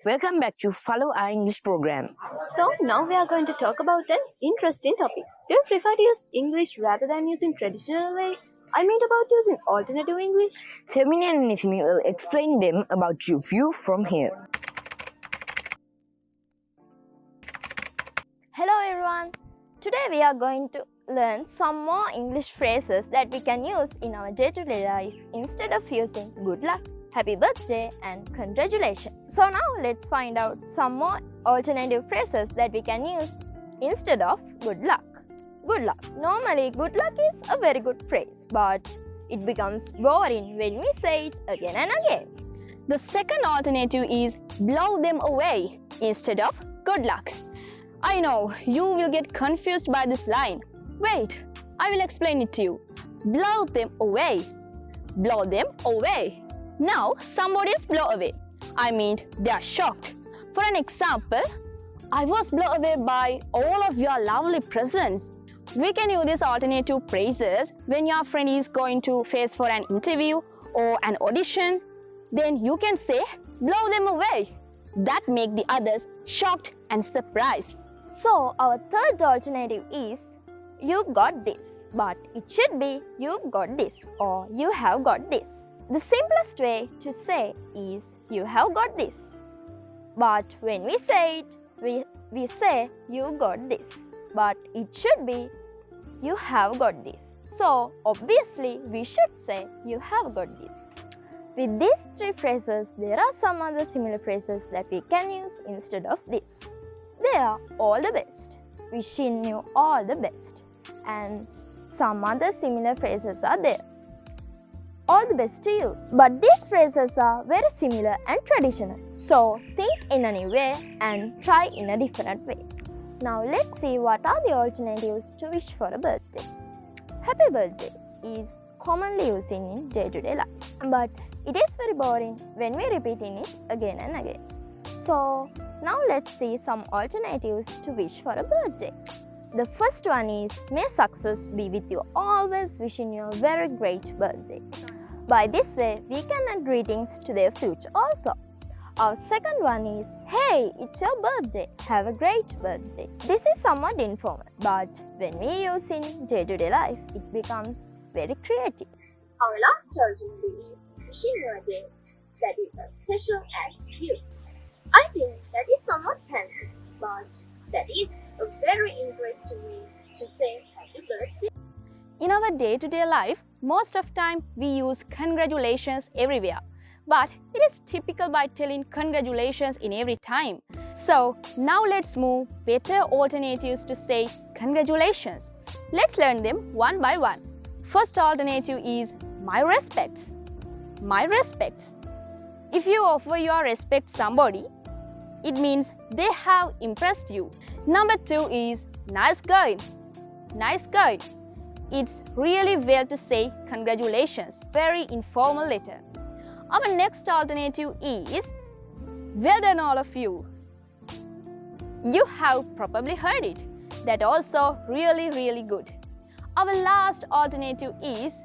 Welcome back to Follow Our English program. So now we are going to talk about an interesting topic. Do you prefer to use English rather than using traditional way? I mean about using alternative English. Sivali and Nismi will explain them about your view from here. Hello everyone. Today we are going to learn some more English phrases that we can use in our day-to-day life instead of using good luck, happy birthday and congratulations. So now let's find out some more alternative phrases that we can use instead of good luck. Good luck. Normally good luck is a very good phrase, but it becomes boring when we say it again and again. The second alternative is blow them away instead of good luck. I know you will get confused by this line. Wait, I will explain it to you. Blow them away. Blow them away. Now somebody is blown away. I mean they are shocked. For an example, I was blown away by all of your lovely presents. We can use these alternative phrases when your friend is going to face for an interview or an audition. Then you can say blow them away. That make the others shocked and surprised. So our third alternative is you got this, but it should be you've got this or you have got this. The simplest way to say is you have got this. But when we say it, we say you got this, but it should be you have got this. So obviously we should say you have got this. With these three phrases, there are some other similar phrases that we can use instead of this. They are all the best, wishing you all the best, and some other similar phrases are there. All the best to you. But these phrases are very similar and traditional. So think in a new way and try in a different way. Now let's see what are the alternatives to wish for a birthday. Happy birthday is commonly used in day-to-day life, but it is very boring when we repeating it again and again. So now let's see some alternatives to wish for a birthday. The first one is may success be with you always, wishing you a very great birthday. By this way, we can add greetings to their future also. Our second one is hey, it's your birthday, have a great birthday. This is somewhat informal, but when we use in day-to-day life, it becomes very creative. Our last alternative is wishing you a day that is as special as you. I think that is somewhat fancy, but that is a very interesting way to say happy birthday. In our day-to-day life, most of time we use congratulations everywhere. But it is typical by telling congratulations in every time. So now let's move better alternatives to say congratulations. Let's learn them one by one. First alternative is my respects. My respects. If you offer your respect to somebody, it means they have impressed you. Number two is nice going. Nice going. It's really well to say congratulations. Very informal letter. Our next alternative is well done all of you. You have probably heard it. That also really good. Our last alternative is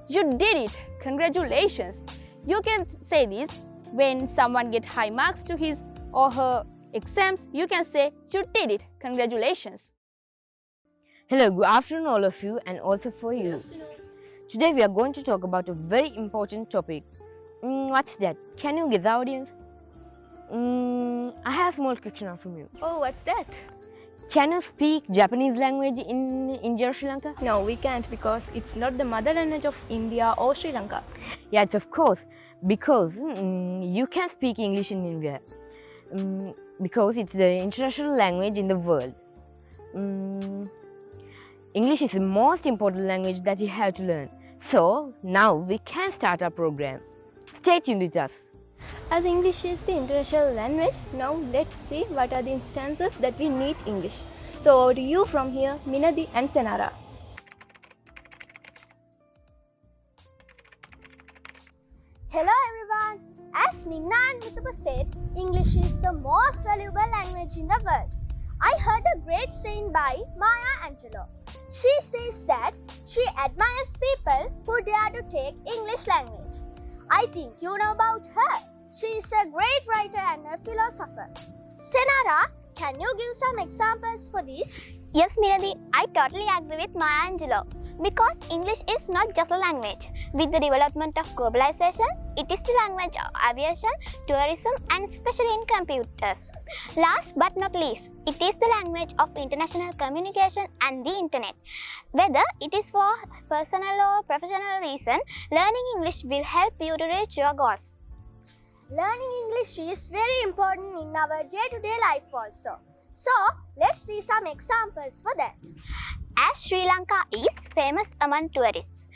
you did it. Congratulations. You can say this when someone gets high marks to his or her exams. You can say you did it. Congratulations. Hello, good afternoon all of you and also for you. Today we are going to talk about a very important topic. What's that? Can you guess the audience? I have a small question from you. Oh, what's that? Can you speak Japanese language in India or Sri Lanka? No, we can't because it's not the mother language of India or Sri Lanka. Yes, of course. Because you can speak English in India. Because it's the international language in the world. English is the most important language that you have to learn. So now we can start our program. Stay tuned with us. As English is the international language, now let's see what are the instances that we need English. So over to you from here, Minadi and Senara. Hello everyone! As Nimna and Mitupa said, English is the most valuable language in the world. I heard a great saying by Maya Angelou. She says that she admires people who dare to take English language. I think you know about her. She is a great writer and a philosopher. Senara, can you give some examples for this? Yes, Miradi, I totally agree with Maya Angelou. Because English is not just a language. With the development of globalization, it is the language of aviation, tourism, and especially in computers. Last but not least, it is the language of international communication and the internet. Whether it is for personal or professional reason, learning English will help you to reach your goals. Learning English is very important in our day-to-day life also. So, let's see some examples for that. As Sri Lanka is famous among tourists,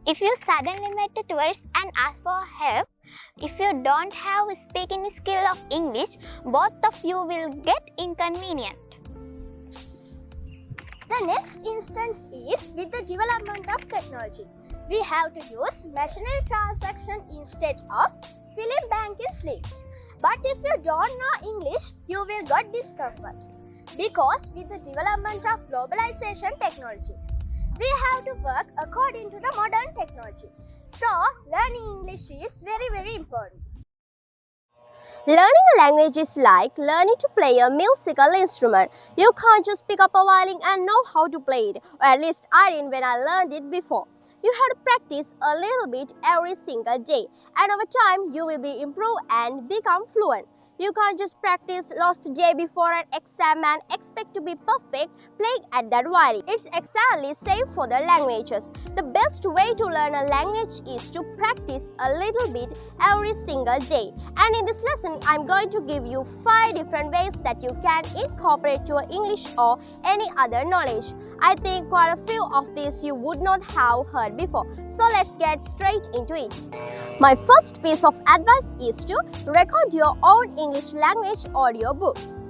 if you suddenly meet a tourist and ask for help, if you don't have a speaking skill of English, both of you will get inconvenient. The next instance is with the development of technology. We have to use machinery transaction instead of filling banking slips. But if you don't know English, you will get discomfort. Because with the development of globalization technology, we have to work according to the modern technology. So, learning English is very important. Learning a language is like learning to play a musical instrument. You can't just pick up a violin and know how to play it, or at least I didn't when I learned it before. You have to practice a little bit every single day, and over time you will be improved and become fluent. You can't just practice lost day before an exam and expect to be perfect playing at that violin. It's exactly same for the languages. The best way to learn a language is to practice a little bit every single day. And in this lesson, I'm going to give you 5 different ways that you can incorporate your English or any other knowledge. I think quite a few of these you would not have heard before. So let's get straight into it. My first piece of advice is to record your own English language audiobooks.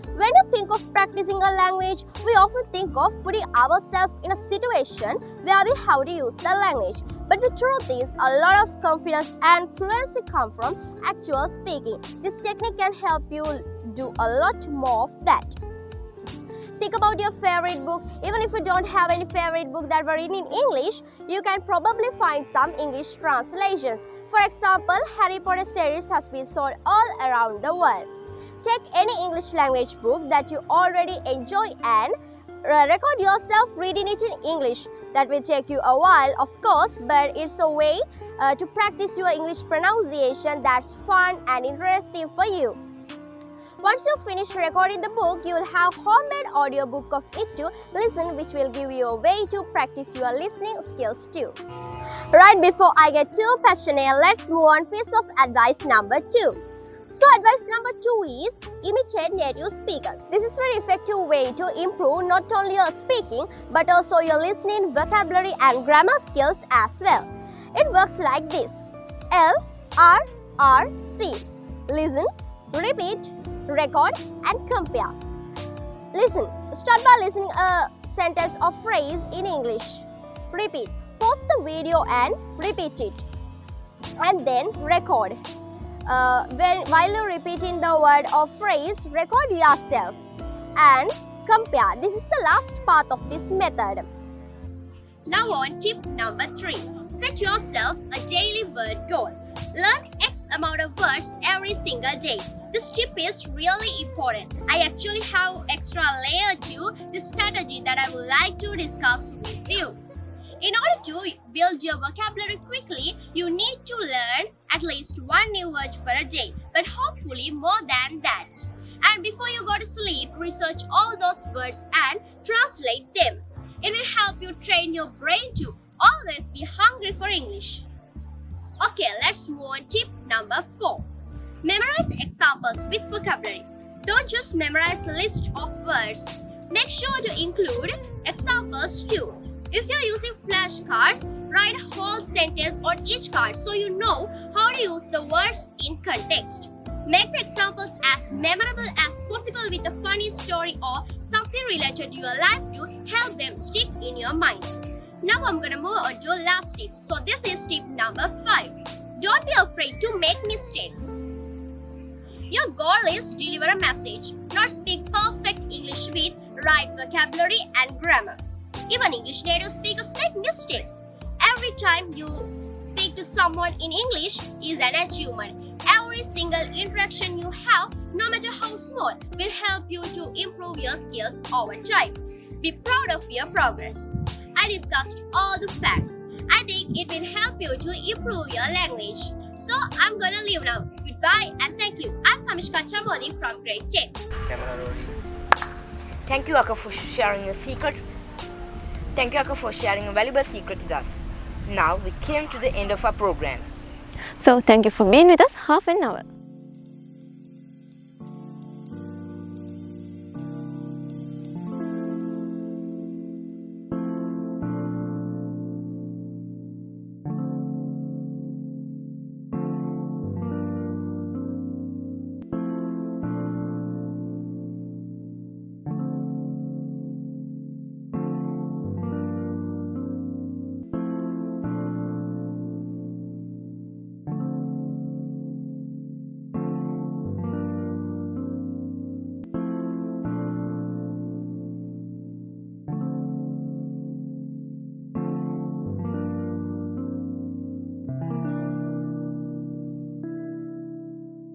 When you think of practicing a language, we often think of putting ourselves in a situation where we have to use the language. But the truth is, a lot of confidence and fluency come from actual speaking. This technique can help you do a lot more of that. Think about your favorite book. Even if you don't have any favorite book that were written in English, you can probably find some English translations. For example, Harry Potter series has been sold all around the world. Take any English language book that you already enjoy and record yourself reading it in English. That will take you a while, of course, but it's a way to practice your English pronunciation that's fun and interesting for you. Once you finish recording the book, you will have homemade audiobook of it to listen, which will give you a way to practice your listening skills too. Right before I get too passionate, let's move on piece of advice number 2. So advice number 2 is imitate native speakers. This is a very effective way to improve not only your speaking but also your listening, vocabulary and grammar skills as well. It works like this: LRRC. Listen, repeat, record and compare. Listen. Start by listening a sentence or phrase in English. Repeat. Pause the video and repeat it. And then record. While you're repeating the word or phrase, record yourself and compare. This is the last part of this method. Now on tip number 3. Set yourself a daily word goal. Learn X amount of words every single day. This tip is really important. I actually have extra layer to this strategy that I would like to discuss with you. In order to build your vocabulary quickly, you need to learn at least 1 new word per day, but hopefully more than that. And before you go to sleep, research all those words and translate them. It will help you train your brain to always be hungry for English. Okay, let's move on tip number 4. Memorize examples with vocabulary. Don't just memorize a list of words. Make sure to include examples too. If you're using flashcards, write a whole sentence on each card so you know how to use the words in context. Make the examples as memorable as possible with a funny story or something related to your life to help them stick in your mind. Now I'm gonna move on to last tip. So this is tip number 5. Don't be afraid to make mistakes. Your goal is to deliver a message, not speak perfect English with right vocabulary and grammar. Even English native speakers make mistakes. Every time you speak to someone in English is an achievement. Every every single interaction you have, no matter how small, will help you to improve your skills over time. Be proud of your progress. I discussed all the facts. I think it will help you to improve your language. So I'm gonna leave now. Goodbye and thank you. I'm Kamishka Chamoli from grade 10. Camera rolling. Thank you, Akka, for sharing your secret. Thank you, Akka, for sharing a valuable secret with us. Now we came to the end of our program. So thank you for being with us half an hour.